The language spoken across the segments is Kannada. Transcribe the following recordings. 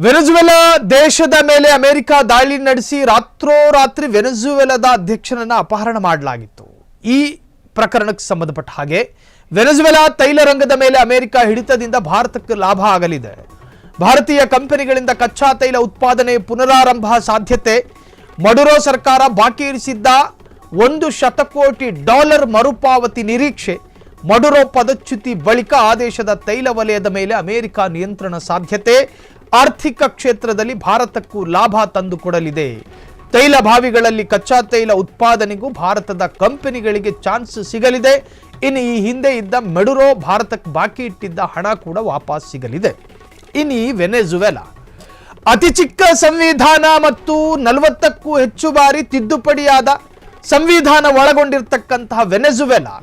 ವೆನೆಜುವೆಲಾ ದೇಶದ ಮೇಲೆ ಅಮೆರಿಕ ದಾಳಿ ನಡೆಸಿ ರಾತ್ರೋರಾತ್ರಿ ವೆನೆಜುವೆಲಾದ ಅಧ್ಯಕ್ಷನನ್ನು ಅಪಹರಣ ಮಾಡಲಾಗಿತ್ತು. ಈ ಪ್ರಕರಣಕ್ಕೆ ಸಂಬಂಧಪಟ್ಟ ಹಾಗೆ ವೆನೆಜುವೆಲಾ ತೈಲ ರಂಗದ ಮೇಲೆ ಅಮೆರಿಕ ಹಿಡಿತದಿಂದ ಭಾರತಕ್ಕೆ ಲಾಭ ಆಗಲಿದೆ. ಭಾರತೀಯ ಕಂಪನಿಗಳಿಂದ ಕಚ್ಚಾ ತೈಲ ಉತ್ಪಾದನೆ ಪುನರಾರಂಭ ಸಾಧ್ಯತೆ. ಮಡುರೋ ಸರ್ಕಾರ ಬಾಕಿ ಇರಿಸಿದ್ದ $100 ಕೋಟಿ ಮರುಪಾವತಿ ನಿರೀಕ್ಷೆ. ಮಡುರೋ ಪದಚ್ಯುತಿ ಬಳಿಕ ಆ ದೇಶದ ತೈಲ ವಲಯದ ಮೇಲೆ ಅಮೆರಿಕ ನಿಯಂತ್ರಣ ಸಾಧ್ಯತೆ. ಆರ್ಥಿಕ ಕ್ಷೇತ್ರದಲ್ಲಿ ಭಾರತಕ್ಕೂ ಲಾಭ ತಂದುಕೊಡಲಿದೆ. ತೈಲ ಬಾವಿಗಳಲ್ಲಿ ಕಚ್ಚಾ ತೈಲ ಉತ್ಪಾದನೆಗೂ ಭಾರತದ ಕಂಪನಿಗಳಿಗೆ ಚಾನ್ಸ್ ಸಿಗಲಿದೆ. ಇನ್ನು ಈ ಹಿಂದೆ ಇದ್ದ ಮಡುರೋ ಭಾರತಕ್ಕೆ ಬಾಕಿ ಇಟ್ಟಿದ್ದ ಹಣ ಕೂಡ ವಾಪಸ್ ಸಿಗಲಿದೆ. ಇನ್ನು ವೆನೆಜುವೆಲಾ ಅತಿ ಚಿಕ್ಕ ಸಂವಿಧಾನ ಮತ್ತು 40ಕ್ಕೂ ಹೆಚ್ಚು ಬಾರಿ ತಿದ್ದುಪಡಿಯಾದ ಸಂವಿಧಾನ ಒಳಗೊಂಡಿರ್ತಕ್ಕಂತಹ ವೆನೆಜುವೆಲಾ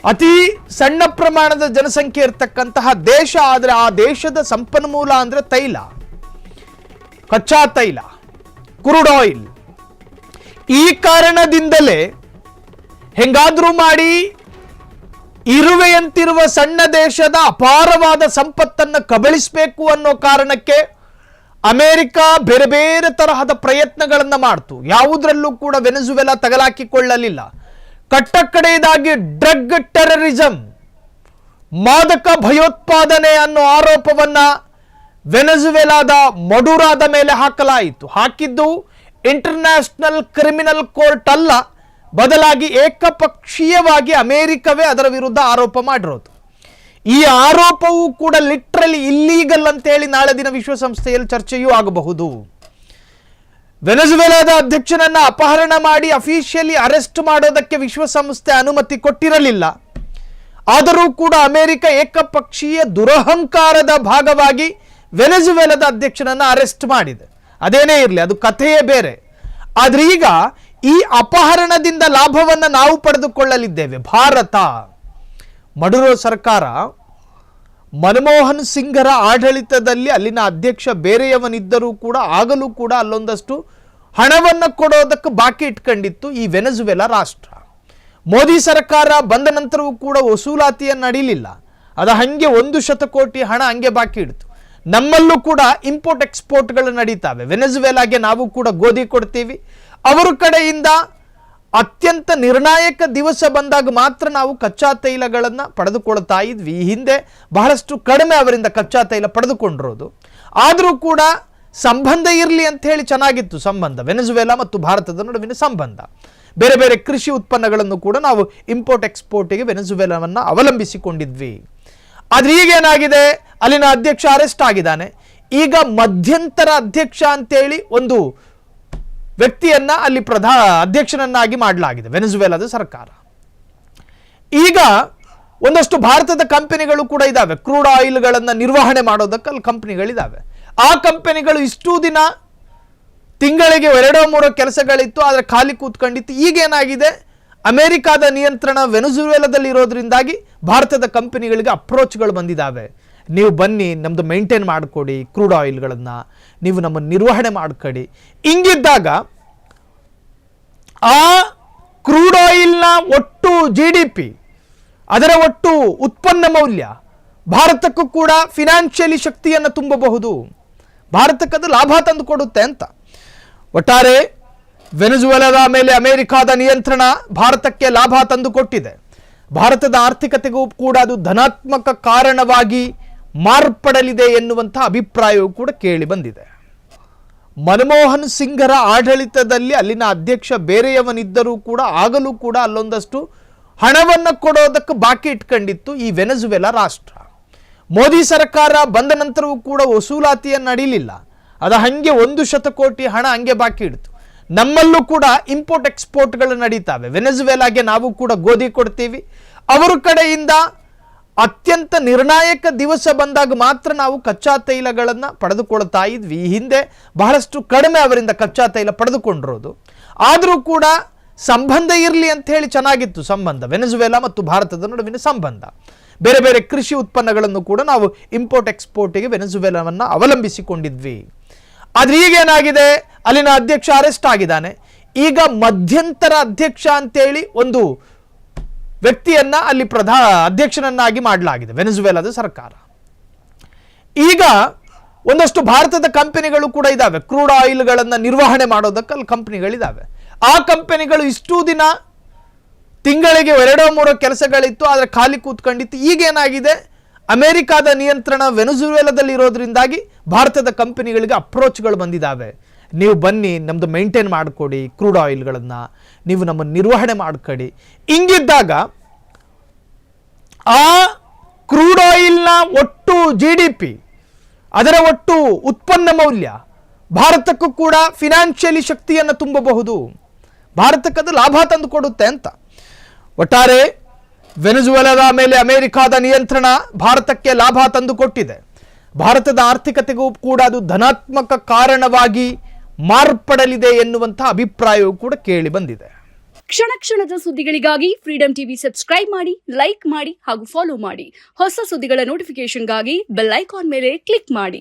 ಅತಿ ಸಣ್ಣ ಪ್ರಮಾಣದ ಜನಸಂಖ್ಯೆ ಇರತಕ್ಕಂತಹ ದೇಶ. ಆದರೆ ಆ ದೇಶದ ಸಂಪನ್ಮೂಲ ಅಂದ್ರೆ ತೈಲ, ಕಚ್ಚಾ ತೈಲ, ಕ್ರೂಡ್ ಆಯಿಲ್. ಈ ಕಾರಣದಿಂದಲೇ ಹೆಂಗಾದ್ರೂ ಮಾಡಿ ಇರುವೆಯಂತಿರುವ ಸಣ್ಣ ದೇಶದ ಅಪಾರವಾದ ಸಂಪತ್ತನ್ನು ಕಬಳಿಸಬೇಕು ಅನ್ನೋ ಕಾರಣಕ್ಕೆ ಅಮೆರಿಕ ಬೇರೆ ಬೇರೆ ತರಹದ ಪ್ರಯತ್ನಗಳನ್ನು ಮಾಡ್ತು. ಯಾವುದರಲ್ಲೂ ಕೂಡ ವೆನೆಜುವೆಲಾ ತಗಲಾಕಿಕೊಳ್ಳಲಿಲ್ಲ. ಕಟ್ಟಕಡೆಯದಾಗಿ ಡ್ರಗ್ ಟೆರರಿಸಂ, ಮಾದಕ ಭಯೋತ್ಪಾದನೆ ಅನ್ನೋ ಆರೋಪವನ್ನ ವೆನೆಜುವೆಲಾದ ಮಡುರಾದ ಮೇಲೆ ಹಾಕಲಾಯಿತು. ಹಾಕಿದ್ದು ಇಂಟರ್ನ್ಯಾಷನಲ್ ಕ್ರಿಮಿನಲ್ ಕೋರ್ಟ್ ಅಲ್ಲ, ಬದಲಾಗಿ ಏಕಪಕ್ಷೀಯವಾಗಿ ಅಮೆರಿಕವೇ ಅದರ ವಿರುದ್ಧ ಆರೋಪ ಮಾಡಿರೋದು. ಈ ಆರೋಪವೂ ಕೂಡ ಲಿಟ್ರಲಿ ಇಲ್ಲೀಗಲ್ ಅಂತೇಳಿ ನಾಳೆ ದಿನ ವಿಶ್ವಸಂಸ್ಥೆಯಲ್ಲಿ ಚರ್ಚೆಯೂ ಆಗಬಹುದು. ವೆನೆಜುವೆಲಾದ ಅಧ್ಯಕ್ಷನನ್ನ ಅಪಹರಣ ಮಾಡಿ ಅಫಿಷಿಯಲಿ ಅರೆಸ್ಟ್ ಮಾಡೋದಕ್ಕೆ ವಿಶ್ವಸಂಸ್ಥೆ ಅನುಮತಿ ಕೊಟ್ಟಿರಲಿಲ್ಲ. ಆದರೂ ಕೂಡ ಅಮೆರಿಕ ಏಕಪಕ್ಷೀಯ ದುರಹಂಕಾರದ ಭಾಗವಾಗಿ ವೆನೆಜುವೆಲಾದ ಅಧ್ಯಕ್ಷನನ್ನ ಅರೆಸ್ಟ್ ಮಾಡಿದೆ. ಅದೇನೇ ಇರಲಿ, ಅದು ಕಥೆಯೇ ಬೇರೆ. ಆದ್ರೆ ಈಗ ಈ ಅಪಹರಣದಿಂದ ಲಾಭವನ್ನು ನಾವು ಪಡೆದುಕೊಳ್ಳಲಿದ್ದೇವೆ. ಭಾರತ ಮಡುರೋ ಸರ್ಕಾರ ಮನಮೋಹನ್ ಸಿಂಗ್ರ ಆಡಳಿತದಲ್ಲಿ ಅಲ್ಲಿನ ಅಧ್ಯಕ್ಷ ಬೇರೆಯವನಿದ್ದರೂ ಕೂಡ ಆಗಲೂ ಕೂಡ ಅಲ್ಲೊಂದಷ್ಟು ಹಣವನ್ನು ಕೊಡೋದಕ್ಕೆ ಬಾಕಿ ಇಟ್ಕೊಂಡಿತ್ತು ಈ ವೆನೆಜುವೆಲಾ ರಾಷ್ಟ್ರ. ಮೋದಿ ಸರ್ಕಾರ ಬಂದ ನಂತರವೂ ಕೂಡ ವಸೂಲಾತಿಯನ್ನು ನಡೀಲಿಲ್ಲ. ಅದು ಹಂಗೆ $100 ಕೋಟಿ ಹಣ ಹಂಗೆ ಬಾಕಿ ಇಡ್ತು. ನಮ್ಮಲ್ಲೂ ಕೂಡ ಇಂಪೋರ್ಟ್ ಎಕ್ಸ್ಪೋರ್ಟ್ಗಳು ನಡೀತಾವೆ. ವೆನೆಜುವೆಲಾಗೆ ನಾವು ಕೂಡ ಗೋಧಿ ಕೊಡ್ತೀವಿ. ಅವರ ಕಡೆಯಿಂದ ಅತ್ಯಂತ ನಿರ್ಣಾಯಕ ದಿವಸ ಬಂದಾಗ ಮಾತ್ರ ನಾವು ಕಚ್ಚಾ ತೈಲಗಳನ್ನು ಪಡೆದುಕೊಳ್ತಾ ಇದ್ವಿ. ಈ ಹಿಂದೆ ಬಹಳಷ್ಟು ಕಡಿಮೆ ಅವರಿಂದ ಕಚ್ಚಾ ತೈಲ ಪಡೆದುಕೊಂಡಿರೋದು. ಆದರೂ ಕೂಡ ಸಂಬಂಧ ಇರಲಿ ಅಂತ ಹೇಳಿ ಚೆನ್ನಾಗಿತ್ತು ಸಂಬಂಧ, ವೆನೆಜುವೆಲಾ ಮತ್ತು ಭಾರತದ ನಡುವಿನ ಸಂಬಂಧ. ಬೇರೆ ಬೇರೆ ಕೃಷಿ ಉತ್ಪನ್ನಗಳನ್ನು ಕೂಡ ನಾವು ಇಂಪೋರ್ಟ್ ಎಕ್ಸ್ಪೋರ್ಟಿಗೆ ವೆನೆಜುವೆಲಾವನ್ನು ಅವಲಂಬಿಸಿಕೊಂಡಿದ್ವಿ. ಆದ್ರೆ ಈಗೇನಾಗಿದೆ, ಅಲ್ಲಿನ ಅಧ್ಯಕ್ಷ ಅರೆಸ್ಟ್ ಆಗಿದ್ದಾನೆ. ಈಗ ಮಧ್ಯಂತರ ಅಧ್ಯಕ್ಷ ಅಂತೇಳಿ ಒಂದು ವ್ಯಕ್ತಿಯನ್ನ ಅಲ್ಲಿ ಅಧ್ಯಕ್ಷನನ್ನಾಗಿ ಮಾಡಲಾಗಿದೆ ವೆನೆಜುವೆಲಾದ ಸರ್ಕಾರ. ಈಗ ಒಂದಷ್ಟು ಭಾರತದ ಕಂಪನಿಗಳು ಕೂಡ ಇದಾವೆ, ಕ್ರೂಡ್ ಆಯಿಲ್ಗಳನ್ನು ನಿರ್ವಹಣೆ ಮಾಡೋದಕ್ಕೆ ಅಲ್ಲಿ ಕಂಪನಿಗಳಿದ್ದಾವೆ. ಆ ಕಂಪನಿಗಳು ಇಷ್ಟೂ ದಿನ ತಿಂಗಳಿಗೆ 2-3 ಕೆಲಸಗಳಿತ್ತು, ಆದರೆ ಖಾಲಿ ಕೂತ್ಕೊಂಡಿತ್ತು. ಈಗೇನಾಗಿದೆ, ಅಮೆರಿಕಾದ ನಿಯಂತ್ರಣ ವೆನೆಜುವೆಲಾದಲ್ಲಿ ಇರೋದ್ರಿಂದಾಗಿ ಭಾರತದ ಕಂಪನಿಗಳಿಗೆ ಅಪ್ರೋಚ್ಗಳು ಬಂದಿದ್ದಾವೆ. ನೀವು ಬನ್ನಿ, ನಮ್ಮದು ಮೇಂಟೈನ್ ಮಾಡಿಕೊಡಿ ಕ್ರೂಡ್ ಆಯಿಲ್ಗಳನ್ನು, ನೀವು ನಮ್ಮನ್ನು ನಿರ್ವಹಣೆ ಮಾಡ್ಕೊಡಿ. ಹಿಂಗಿದ್ದಾಗ ಆ ಕ್ರೂಡ್ ಆಯಿಲ್ನ ಒಟ್ಟು GDP, ಅದರ ಒಟ್ಟು ಉತ್ಪನ್ನ ಮೌಲ್ಯ ಭಾರತಕ್ಕೂ ಕೂಡ ಫಿನಾನ್ಷಿಯಲಿ ಶಕ್ತಿಯನ್ನು ತುಂಬಬಹುದು. ಭಾರತಕ್ಕೆ ಅದು ಲಾಭ ತಂದು ಕೊಡುತ್ತೆ ಅಂತ. ಒಟ್ಟಾರೆ ವೆನೆಜುವೆಲಾದ ಮೇಲೆ ಅಮೆರಿಕಾದ ನಿಯಂತ್ರಣ ಭಾರತಕ್ಕೆ ಲಾಭ ತಂದು ಕೊಟ್ಟಿದೆ. ಭಾರತದ ಆರ್ಥಿಕತೆಗೂ ಕೂಡ ಅದು ಧನಾತ್ಮಕ ಕಾರಣವಾಗಿ ಮಾರ್ಪಡಲಿದೆ ಎನ್ನುವಂಥ ಅಭಿಪ್ರಾಯವೂ ಕೂಡ ಕೇಳಿ ಬಂದಿದೆ. ಮನಮೋಹನ್ ಸಿಂಗ್ರ ಆಡಳಿತದಲ್ಲಿ ಅಲ್ಲಿನ ಅಧ್ಯಕ್ಷ ಬೇರೆಯವನಿದ್ದರೂ ಕೂಡ ಆಗಲೂ ಕೂಡ ಅಲ್ಲೊಂದಷ್ಟು ಹಣವನ್ನು ಕೊಡೋದಕ್ಕೆ ಬಾಕಿ ಇಟ್ಕೊಂಡಿತ್ತು ಈ ವೆನೆಜುವೆಲಾ ರಾಷ್ಟ್ರ. ಮೋದಿ ಸರ್ಕಾರ ಬಂದ ನಂತರವೂ ಕೂಡ ವಸೂಲಾತಿಯನ್ನು ನಡೀಲಿಲ್ಲ. ಅದು ಹಂಗೆ $100 ಕೋಟಿ ಹಣ ಹಂಗೆ ಬಾಕಿ ಇಡ್ತು. ನಮ್ಮಲ್ಲೂ ಕೂಡ ಇಂಪೋರ್ಟ್ ಎಕ್ಸ್ಪೋರ್ಟ್ಗಳು ನಡೀತಾವೆ. ವೆನೆಜುವೆಲಾಗೆ ನಾವು ಕೂಡ ಗೋಧಿ ಕೊಡ್ತೀವಿ. ಅವರ ಕಡೆಯಿಂದ ಅತ್ಯಂತ ನಿರ್ಣಾಯಕ ದಿವಸ ಬಂದಾಗ ಮಾತ್ರ ನಾವು ಕಚ್ಚಾ ತೈಲಗಳನ್ನು ಪಡೆದುಕೊಳ್ತಾ ಇದ್ವಿ. ಈ ಹಿಂದೆ ಬಹಳಷ್ಟು ಕಡಿಮೆ ಅವರಿಂದ ಕಚ್ಚಾ ತೈಲ ಪಡೆದುಕೊಂಡಿರೋದು. ಆದರೂ ಕೂಡ ಸಂಬಂಧ ಇರಲಿ ಅಂತ ಹೇಳಿ ಚೆನ್ನಾಗಿತ್ತು ಸಂಬಂಧ, ವೆನೆಜುವೆಲಾ ಮತ್ತು ಭಾರತದ ನಡುವಿನ ಸಂಬಂಧ. ಬೇರೆ ಬೇರೆ ಕೃಷಿ ಉತ್ಪನ್ನಗಳನ್ನು ಕೂಡ ನಾವು ಇಂಪೋರ್ಟ್ ಎಕ್ಸ್ಪೋರ್ಟಿಗೆ ವೆನೆಜುವೆಲಾವನ್ನು ಅವಲಂಬಿಸಿಕೊಂಡಿದ್ವಿ. ಆದ್ರೆ ಈಗೇನಾಗಿದೆ, ಅಲ್ಲಿನ ಅಧ್ಯಕ್ಷ ಅರೆಸ್ಟ್ ಆಗಿದ್ದಾನೆ. ಈಗ ಮಧ್ಯಂತರ ಅಧ್ಯಕ್ಷ ಅಂತೇಳಿ ಒಂದು ವ್ಯಕ್ತಿಯನ್ನ ಅಲ್ಲಿ ಅಧ್ಯಕ್ಷನನ್ನಾಗಿ ಮಾಡಲಾಗಿದೆ ವೆನೆಜುವೆಲಾದ ಸರ್ಕಾರ. ಈಗ ಒಂದಷ್ಟು ಭಾರತದ ಕಂಪನಿಗಳು ಕೂಡ ಇದ್ದಾವೆ, ಕ್ರೂಡ್ ಆಯಿಲ್ಗಳನ್ನು ನಿರ್ವಹಣೆ ಮಾಡೋದಕ್ಕೆ ಅಲ್ಲಿ ಕಂಪನಿಗಳಿದ್ದಾವೆ. ಆ ಕಂಪನಿಗಳು ಇಷ್ಟು ದಿನ ತಿಂಗಳಿಗೆ 2-3 ಕೆಲಸಗಳಿತ್ತು, ಆದರೆ ಖಾಲಿ ಕೂತ್ಕೊಂಡಿತ್ತು. ಈಗೇನಾಗಿದೆ, ಅಮೆರಿಕಾದ ನಿಯಂತ್ರಣ ವೆನೆಜುವೆಲಾದಲ್ಲಿ ಇರೋದ್ರಿಂದಾಗಿ ಭಾರತದ ಕಂಪನಿಗಳಿಗೆ ಅಪ್ರೋಚ್ಗಳು ಬಂದಿದ್ದಾವೆ. ನೀವು ಬನ್ನಿ, ನಮ್ಮದು ಮೇಂಟೈನ್ ಮಾಡಿಕೊಡಿ ಕ್ರೂಡ್ ಆಯಿಲ್ಗಳನ್ನು, ನೀವು ನಮ್ಮನ್ನು ನಿರ್ವಹಣೆ ಮಾಡಿಕೊಡಿ. ಹಿಂಗಿದ್ದಾಗ ಆ ಕ್ರೂಡ್ ಆಯಿಲ್ನ ಒಟ್ಟು GDP, ಅದರ ಒಟ್ಟು ಉತ್ಪನ್ನ ಮೌಲ್ಯ ಭಾರತಕ್ಕೂ ಕೂಡ ಫಿನಾನ್ಷಿಯಲಿ ಶಕ್ತಿಯನ್ನು ತುಂಬಬಹುದು, ಭಾರತಕ್ಕದು ಲಾಭ ತಂದು ಕೊಡುತ್ತೆ ಅಂತ. ಒಟ್ಟಾರೆ ವೆನೆಜುವೆಲಾದ ಮೇಲೆ ಅಮೆರಿಕಾದ ನಿಯಂತ್ರಣ ಭಾರತಕ್ಕೆ ಲಾಭ ತಂದು ಕೊಟ್ಟಿದೆ. ಭಾರತದ ಆರ್ಥಿಕತೆಗೂ ಕೂಡ ಅದು ಧನಾತ್ಮಕ ಕಾರಣವಾಗಿ ಮಾರ್ಪಡಲಿದೆ ಎನ್ನುವಂತಹ ಅಭಿಪ್ರಾಯವೂ ಕೂಡ ಕೇಳಿ ಬಂದಿದೆ. ಕ್ಷಣ ಕ್ಷಣದ ಸುದ್ದಿಗಳಿಗಾಗಿ ಫ್ರೀಡಂ ಟಿವಿ ಸಬ್ಸ್ಕ್ರೈಬ್ ಮಾಡಿ, ಲೈಕ್ ಮಾಡಿ ಹಾಗೂ ಫಾಲೋ ಮಾಡಿ. ಹೊಸ ಸುದ್ದಿಗಳ ನೋಟಿಫಿಕೇಶನ್ಗಾಗಿ ಬೆಲ್ ಐಕಾನ್ ಮೇಲೆ ಕ್ಲಿಕ್ ಮಾಡಿ.